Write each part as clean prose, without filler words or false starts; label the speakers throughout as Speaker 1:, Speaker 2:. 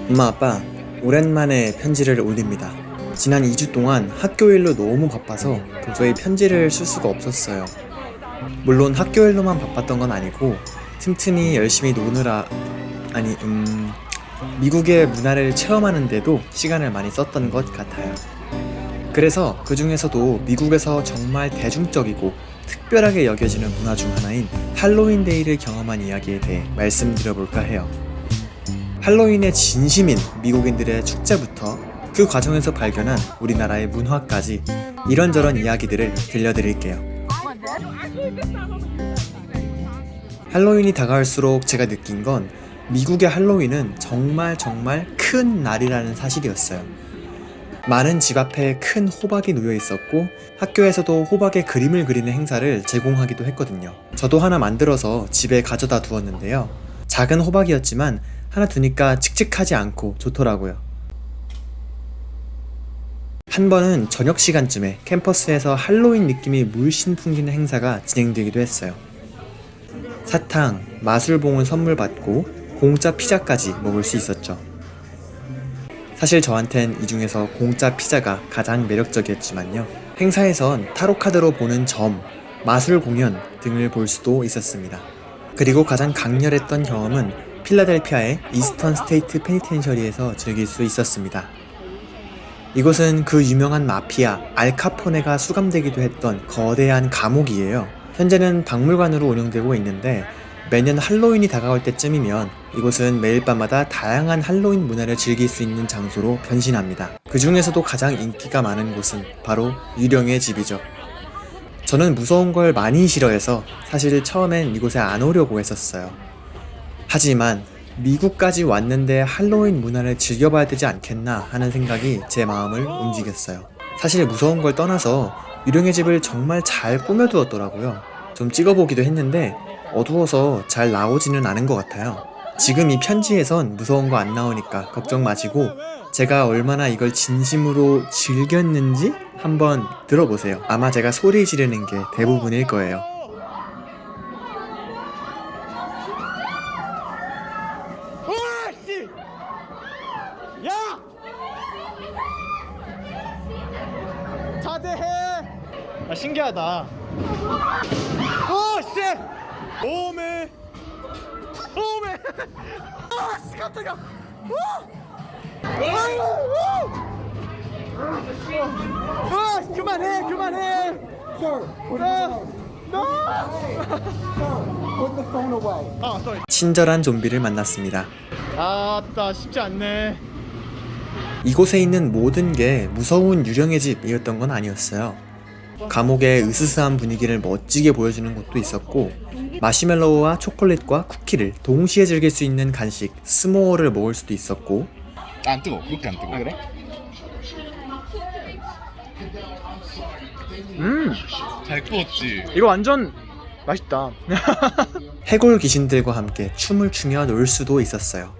Speaker 1: 엄마 아빠 오랜만에 편지를 올립니다. 지난 2주 동안 학교 일로 너무 바빠서 도저히 편지를 쓸 수가 없었어요. 물론 학교 일로만 바빴던 건 아니고 틈틈이 열심히 노느라 미국의 문화를 체험하는데도 시간을 많이 썼던 것 같아요. 그래서 그 중에서도 미국에서 정말 대중적이고 특별하게 여겨지는 문화 중 하나인 할로윈 데이를 경험한 이야기에 대해 말씀드려볼까 해요. 할로윈의 진심인 미국인들의 축제부터 그 과정에서 발견한 우리나라의 문화까지 이런저런 이야기들을 들려드릴게요. 할로윈이 다가올수록 제가 느낀 건 미국의 할로윈은 정말 큰 날이라는 사실이었어요. 많은 집 앞에 큰 호박이 놓여 있었고 학교에서도 호박에 그림을 그리는 행사를 제공하기도 했거든요. 저도 하나 만들어서 집에 가져다 두었는데요. 작은 호박이었지만 하나 두니까 칙칙하지 않고 좋더라고요. 한 번은 저녁 시간쯤에 캠퍼스에서 할로윈 느낌이 물씬 풍기는 행사가 진행되기도 했어요. 사탕, 마술봉을 선물 받고 공짜 피자까지 먹을 수 있었죠. 사실 저한텐 이 중에서 공짜 피자가 가장 매력적이었지만요. 행사에선 타로카드로 보는 점, 마술 공연 등을 볼 수도 있었습니다. 그리고 가장 강렬했던 경험은 필라델피아의 이스턴 스테이트 페니텐셔리에서 즐길 수 있었습니다. 이곳은 그 유명한 마피아 알카포네가 수감되기도 했던 거대한 감옥이에요. 현재는 박물관으로 운영되고 있는데 매년 할로윈이 다가올 때쯤이면 이곳은 매일 밤마다 다양한 할로윈 문화를 즐길 수 있는 장소로 변신합니다. 그 중에서도 가장 인기가 많은 곳은 바로 유령의 집이죠. 저는 무서운 걸 많이 싫어해서 사실 처음엔 이곳에 안 오려고 했었어요. 하지만 미국까지 왔는데 할로윈 문화를 즐겨봐야 되지 않겠나 하는 생각이 제 마음을 움직였어요. 사실 무서운 걸 떠나서 유령의 집을 정말 잘 꾸며두었더라고요. 좀 찍어보기도 했는데 어두워서 잘 나오지는 않은 것 같아요. 지금 이 편지에선 무서운 거 안 나오니까 걱정 마시고 제가 얼마나 이걸 진심으로 즐겼는지 한번 들어보세요. 아마 제가 소리 지르는 게 대부분일 거예요.
Speaker 2: 야! 자제해! 아, 신기하다. 오, 씨! 오메! 오메! 아, 씨, 깜짝이야! 아, 그만해! 그만해!
Speaker 3: Sir, put the phone away.
Speaker 2: 아, sorry.
Speaker 1: 친절한 좀비를 만났습니다.
Speaker 2: 아따, 쉽지 않네.
Speaker 1: 이곳에 있는 모든 게 무서운 유령의 집이었던 건 아니었어요. 감옥의 으스스한 분위기를 멋지게 보여주는 곳도 있었고 마시멜로우와 초콜릿과 쿠키를 동시에 즐길 수 있는 간식 스모어를 먹을 수도 있었고
Speaker 4: 안 뜨거. 그렇게 안 뜨거. 아, 그래? 잘 구웠지.
Speaker 2: 이거 완전 맛있다.
Speaker 1: 해골 귀신들과 함께 춤을 추며 놀 수도 있었어요.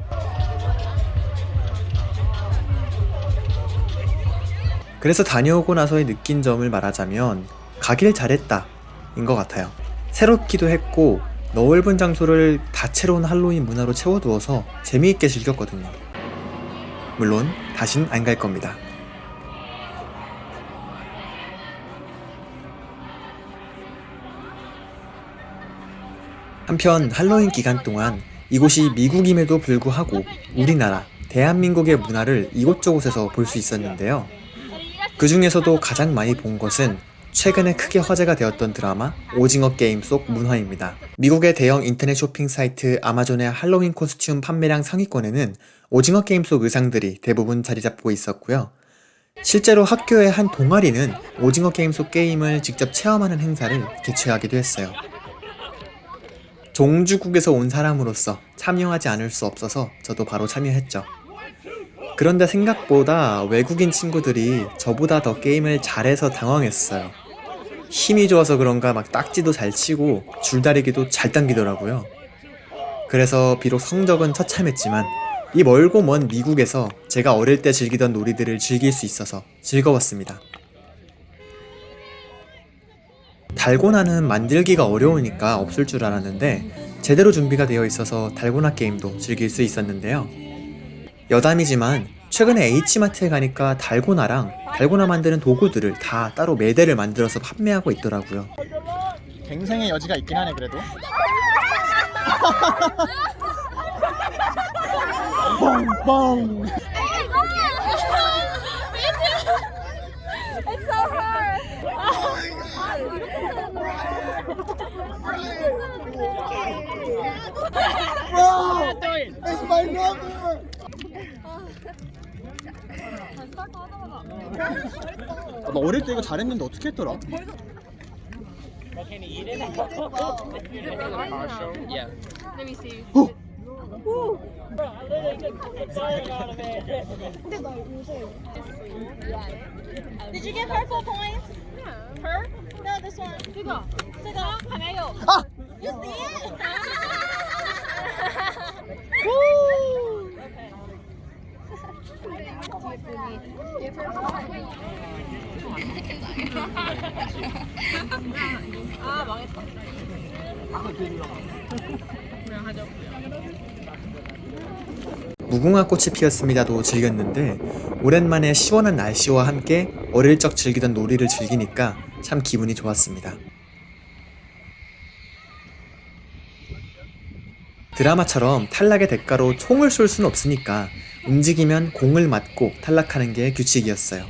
Speaker 1: 그래서 다녀오고 나서의 느낀 점을 말하자면 가길 잘했다 인 것 같아요. 새롭기도 했고 넓은 장소를 다채로운 할로윈 문화로 채워두어서 재미있게 즐겼거든요. 물론 다신 안 갈 겁니다. 한편 할로윈 기간 동안 이곳이 미국임에도 불구하고 우리나라, 대한민국의 문화를 이곳저곳에서 볼 수 있었는데요. 그 중에서도 가장 많이 본 것은 최근에 크게 화제가 되었던 드라마 오징어 게임 속 문화입니다. 미국의 대형 인터넷 쇼핑 사이트 아마존의 할로윈 코스튬 판매량 상위권에는 오징어 게임 속 의상들이 대부분 자리 잡고 있었고요. 실제로 학교의 한 동아리는 오징어 게임 속 게임을 직접 체험하는 행사를 개최하기도 했어요. 종주국에서 온 사람으로서 참여하지 않을 수 없어서 저도 바로 참여했죠. 그런데 생각보다 외국인 친구들이 저보다 더 게임을 잘해서 당황했어요. 힘이 좋아서 그런가 막 딱지도 잘 치고 줄다리기도 잘 당기더라고요. 그래서 비록 성적은 처참했지만 이 멀고 먼 미국에서 제가 어릴 때 즐기던 놀이들을 즐길 수 있어서 즐거웠습니다. 달고나는 만들기가 어려우니까 없을 줄 알았는데 제대로 준비가 되어 있어서 달고나 게임도 즐길 수 있었는데요. 여담이지만 최근에 H마트에 가니까 달고나 만드는 도구들을 다 따로 매대를 만들어서 판매하고 있더라고요.
Speaker 2: 갱생의 여지가 있긴 하네 그래도. 뻥뻥.
Speaker 5: It's so hard.
Speaker 2: It's my number. 나 어릴 때 이거 잘했는데 어떻게 했더라?
Speaker 5: Let me see. Did you get purple points? Yeah. Her? No, this one. 这个还没有。 You see it? 아 망했다.
Speaker 1: 무궁화 꽃이 피었습니다도 즐겼는데 오랜만에 시원한 날씨와 함께 어릴 적 즐기던 놀이를 즐기니까 참 기분이 좋았습니다. 드라마처럼 탈락의 대가로 총을 쏠 수는 없으니까 움직이면 공을 맞고 탈락하는 게 규칙이었어요.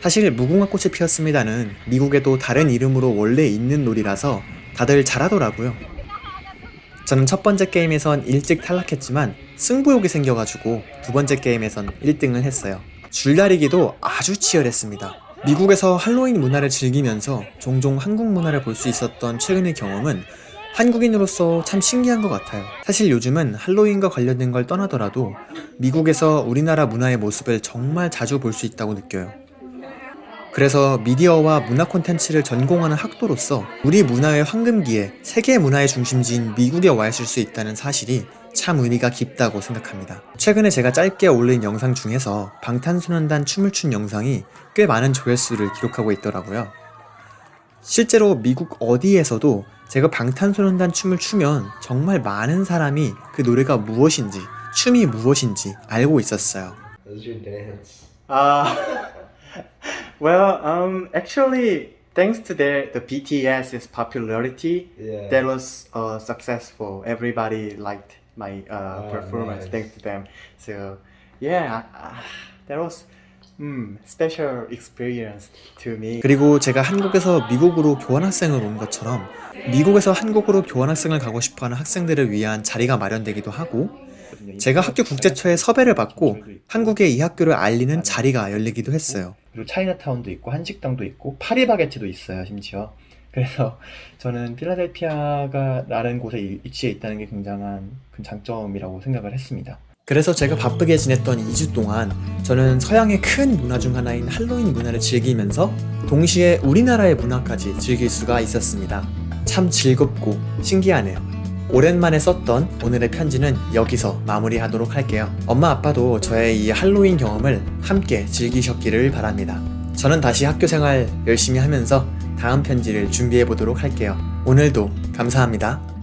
Speaker 1: 사실 무궁화 꽃이 피었습니다는 미국에도 다른 이름으로 원래 있는 놀이라서 다들 잘하더라고요. 저는 첫 번째 게임에선 일찍 탈락했지만 승부욕이 생겨가지고 두 번째 게임에선 1등을 했어요. 줄다리기도 아주 치열했습니다. 미국에서 할로윈 문화를 즐기면서 종종 한국 문화를 볼 수 있었던 최근의 경험은 한국인으로서 참 신기한 것 같아요. 사실 요즘은 할로윈과 관련된 걸 떠나더라도 미국에서 우리나라 문화의 모습을 정말 자주 볼 수 있다고 느껴요. 그래서 미디어와 문화 콘텐츠를 전공하는 학도로서 우리 문화의 황금기에 세계 문화의 중심지인 미국에 와 있을 수 있다는 사실이 참 의미가 깊다고 생각합니다. 최근에 제가 짧게 올린 영상 중에서 방탄소년단 춤을 춘 영상이 꽤 많은 조회수를 기록하고 있더라고요. 실제로 미국 어디에서도 제가 방탄소년단 춤을 추면 정말 많은 사람이 그 노래가 무엇인지, 춤이 무엇인지 알고 있었어요.
Speaker 6: How's your dance?
Speaker 1: Well, actually, thanks to the BTS's popularity,
Speaker 6: Yeah.
Speaker 1: that was successful. Everybody liked my performance,
Speaker 6: nice.
Speaker 1: thanks to them. So, yeah, that was special experience to me. 그리고 제가 한국에서 미국으로 교환학생을 온 것처럼 미국에서 한국으로 교환학생을 가고 싶어하는 학생들을 위한 자리가 마련되기도 하고 제가 학교 국제처에 섭외를 받고 한국에 이 학교를 알리는 자리가 열리기도 했어요. 그리고 차이나타운도 있고 한식당도 있고 파리바게트도 있어요, 심지어. 그래서 저는 필라델피아가 라는 곳에 위치해 있다는 게 굉장한 큰 장점이라고 생각을 했습니다. 그래서 제가 바쁘게 지냈던 2주 동안 저는 서양의 큰 문화 중 하나인 할로윈 문화를 즐기면서 동시에 우리나라의 문화까지 즐길 수가 있었습니다. 참 즐겁고 신기하네요. 오랜만에 썼던 오늘의 편지는 여기서 마무리하도록 할게요. 엄마 아빠도 저의 이 할로윈 경험을 함께 즐기셨기를 바랍니다. 저는 다시 학교 생활 열심히 하면서 다음 편지를 준비해 보도록 할게요. 오늘도 감사합니다.